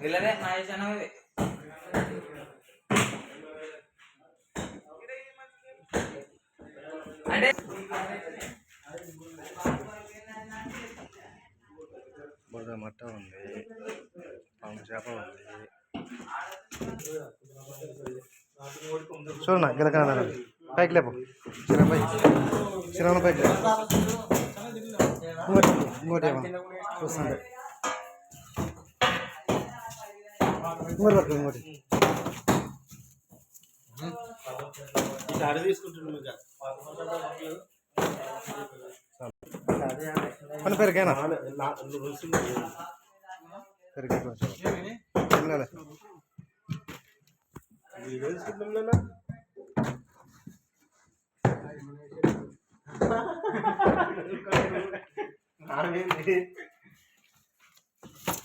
ఇలానే నాయచన అంటే బురద మట్ట ఉంది, పాము చేప ఉంది. చూడన్నా గిలకాన పైకి లేపు, చిన్న పైకి ఇంకోటి ఏమన్నా చూస్తుండే ఇంకోటి పట్టుకో ఇంకోటి మన పెరిగేనా పెరిగే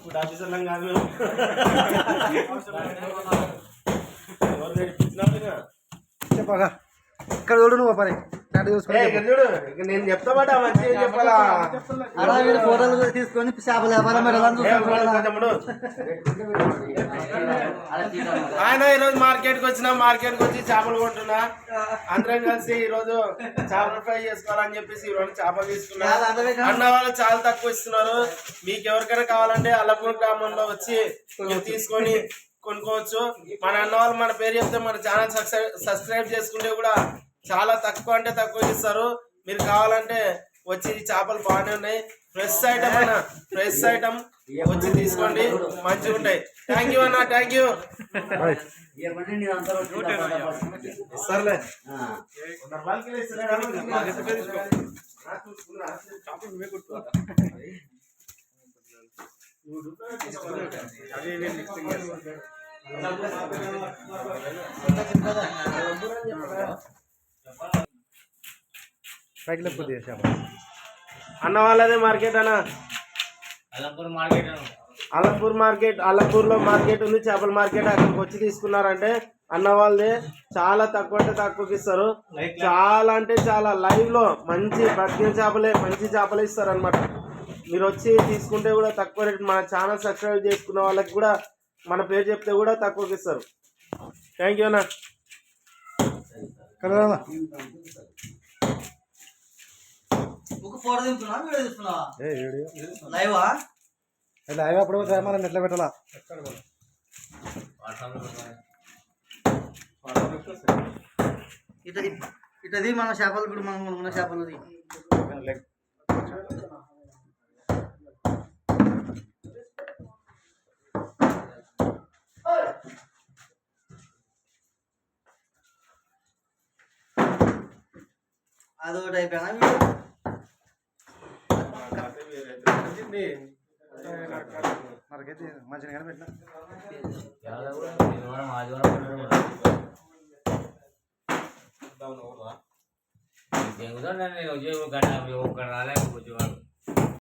కొంచెం ఆఫీసర్లం కాదు చెప్పగా ఇక్కడ చూడు నువ్వు పని చూడు నేను చెప్తామాట మంచిగా చెప్పాలా ఫోటోలు తీసుకొని చేపల వ్యాపారం ఆయన ఈరోజు మార్కెట్కి వచ్చిన మార్కెట్కి వచ్చి చేపలు కొంటున్నా అందరం కలిసి ఈరోజు చేపలు ఫ్రై చేసుకోవాలని చెప్పేసి ఈరోజు చేపలు తీసుకున్నా. అన్న వాళ్ళు చాలా తక్కువ ఇస్తున్నారు. మీకు ఎవరికైనా కావాలంటే అల్లపూర్ గ్రామంలో వచ్చి మీరు తీసుకొని కొనుక్కోవచ్చు. మన అన్న వాళ్ళు మన పేరు చెప్తే మన ఛానల్ సబ్స్క్రైబ్ చేసుకుంటే కూడా చాలా తక్కువ అంటే తక్కువ ఇస్తారు. మీరు కావాలంటే వచ్చి చేపలు బాగానే ఉన్నాయి. ఫ్రెష్ ఐటమ్ అన్న, ఫ్రెష్ ఐటమ్ వచ్చి తీసుకోండి, మంచిగా ఉంటాయి. థ్యాంక్ యూ అన్న, థ్యాంక్ యూ. సర్లే పైకి లేపు అన్న వాళ్ళదే మార్కెట్ అన్న, అలంపూర్ మార్కెట్. అలంపూర్ లో మార్కెట్ ఉంది, చేపల మార్కెట్. అక్కడికి వచ్చి తీసుకున్నారంటే అన్న వాళ్ళదే చాలా తక్కువ అంటే తక్కువకి ఇస్తారు. చాలా అంటే చాలా లైవ్ లో మంచి బతికిన చేపలే, మంచి చేపలే ఇస్తారు అనమాట. మీరు వచ్చి తీసుకుంటే కూడా తక్కువ రేట్. మన ఛానల్ సబ్స్క్రైబ్ చేసుకున్న వాళ్ళకి కూడా మన పేరు చెప్తే కూడా తక్కువకి ఇస్తారు. థ్యాంక్ యూ అన్న. లైవ్ అప్పుడు మనం ఎట్లా పెట్టాలా? ఇటది మన చేపలు, ఇప్పుడు మనం ఉన్న చేపలు అదొకటి అయిపోయినా మనకైతే మంచిగా పెట్టినా నేను